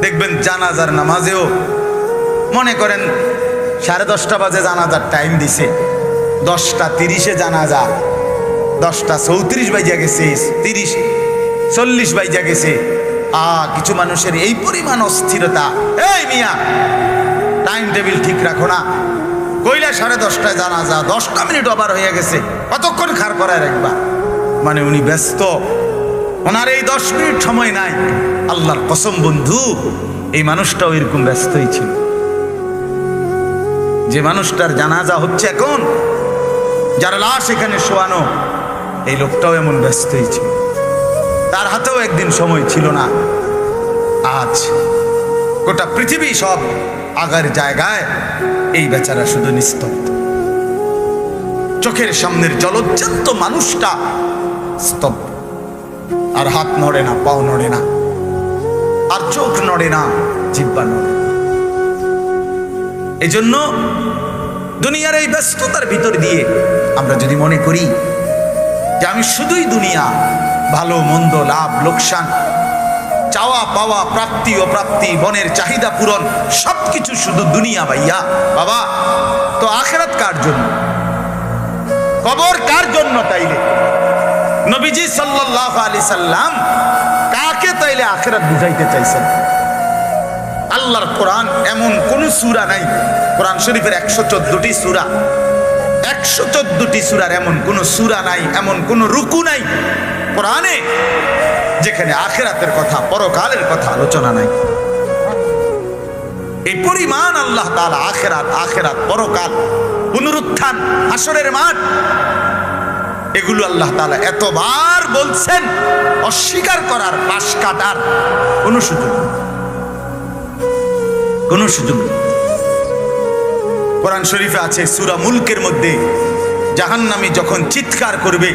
দেখবেন জানাজার নামাজেও মনে করেন 10:30 বাজে জানাজার টাইম দিছে, 10:30 জানাজা, 10:34 বাজে গেছে, 30-40 বাজে গেছে। কিছু মানুষের এই পরিমাণ অস্থিরতা, এই মিয়া টাইম টেবিল ঠিক রাখো না, কইলা 10:30টায় জানাজা, 10টা মিনিট ওভার হয়ে গেছে, কতক্ষণ খাড় করায় রাখবা? মানে উনি ব্যস্ত, ওনার এই 10 মিনিট সময় নাই। আল্লাহর কসম বন্ধু, এই মানুষটাও এরকম ব্যস্তই ছিল। যে মানুষটার জানাজা হচ্ছে এখন, যার লাশ এখানে শোয়ানো, এই লোকটাও এমন ব্যস্তই ছিল। তার হাতেও একদিন সময় ছিল না। আজ গোটা পৃথিবী সব আগার জায়গায়, এই বেচারা শুধু নিস্তব্ধ। চোখের সামনের জলজ্জান্ত মানুষটা স্তব্ধ, আর হাত নড়ে না, পাও নড়ে না, আর চোখ নড়ে না, জিহ্বা নড়ে না। এজন্য দুনিয়ার এই ব্যস্ততার ভিতর দিয়ে আমরা যদি মনে করি যে আমি শুধুই দুনিয়া, ভালো মন্দ, লাভ লোকসান, চাওয়া পাওয়া, প্রাপ্তি অপ্রাপ্তি, মনের চাহিদা পূরণ, সবকিছু শুধু দুনিয়া, ভাইয়া বাবা, তো আখিরাত কার জন্য? কবর কার জন্য? তাইলে নবীজি সাল্লাল্লাহু আলাইহি সাল্লাম কাকে তাইলে আখিরাত বুঝাইতে চাইছেন? আল্লাহর কোরআন এমন কোন সূরা নাই, কোরআন শরীফের 114টি সূরা, 114টি সূরার এমন কোন সূরা নাই, এমন কোন রুকু নাই কোরআনে যেখানে আখিরাতের কথা, পরকালের কথা আলোচনা নাই। এই পরিমাণ আল্লাহ তাআলা আখিরাত, আখিরাত, পরকাল, পুনরুত্থান, হাসরের মাঠ, এগুলো আল্লাহ তাআলা এতবার বলছেন, অস্বীকার করার, পাশ কাটার কোন সুযোগ নেই, কোন সুযোগ নেই। কোরআন শরীফে আছে সূরা মুলকের মধ্যে, জাহান্নামী যখন চিৎকার করবে,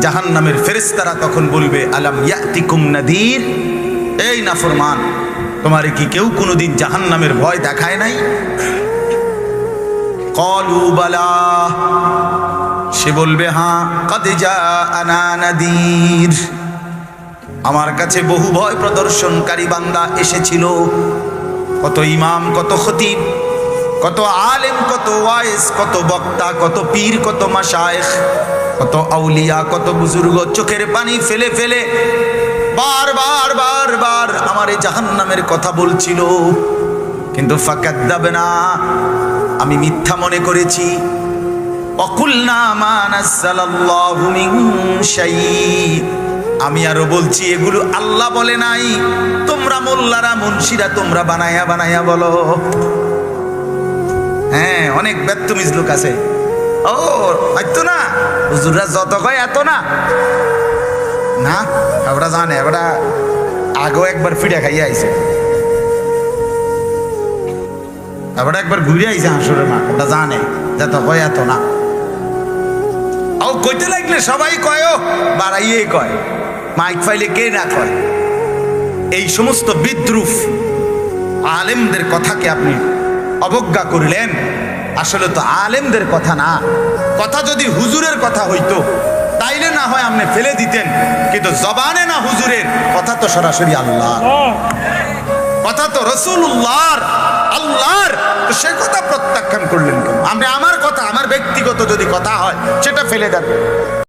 জাহান্নামের ফেরেশতারা তখন বলবে, আলাম ইয়াতিকুম নাদির, এই নাফরমান, তোমারে কি কেউ কোনোদিন জাহান্নামের ভয় দেখায় নাই? ক্বালু বালা, সে বলবে হ্যাঁ, ক্বাদ জাআনা নাদির, আমার কাছে বহু ভয় প্রদর্শনকারী বান্দা এসেছিল। কত ইমাম, কত খতিব, কত আলেম, কত ওয়াইজ, কত বক্তা, কত পীর, কত মাশায়েখ, কত আউলিয়া, কত বুজুর্গ চোখের পানি ফেলে ফেলে বারবার বারবার আমার এই জাহান্নামের কথা বলছিল, কিন্তু ফাকাদ্দাবনা, আমি মিথ্যা মনে করেছি। ওয়াকুলনা মা নাযালাল্লাহু মিন শাই, আমি আরো বলছি এগুলো আল্লাহ বলে নাই, তোমরা মোল্লারা, মুন্সিরা তোমরা বানায়া বানায়া বলো। হ্যাঁ, অনেক বেত্তমিজ লোক আছে, ও হয়তো না, হুজুররা যত কয় এত না, না ওরা জানে, ওরা আগেও একবার ফিরে খাইয়া আইছে, ওরা একবার ঘুরে আইছে হাসুরের মা, ওটা জানে যত কয় এত না। ও কইতে লাগলে সবাই কয়, বাড়াইয়ে কয়, মাইক ফাইলে কে না কয়। এই সমস্ত বিদ্রুপ আলেমদের কথাকে আপনি অবজ্ঞা করলেন। আসলে তো আলেমদের কথা না, কথা যদি হুজুরের কথা হইতো তাইলে না হয় আপনি ফেলে দিতেন, কিন্তু জবানে না হুজুরের কথা, তো সরাসরি আল্লাহ কথা, তো রাসূলুল্লাহর, আল্লাহর, তো সে কথা প্রত্যাখ্যান করলেন কেন? আপনি আমার কথা, আমার ব্যক্তিগত যদি কথা হয় সেটা ফেলে দেন।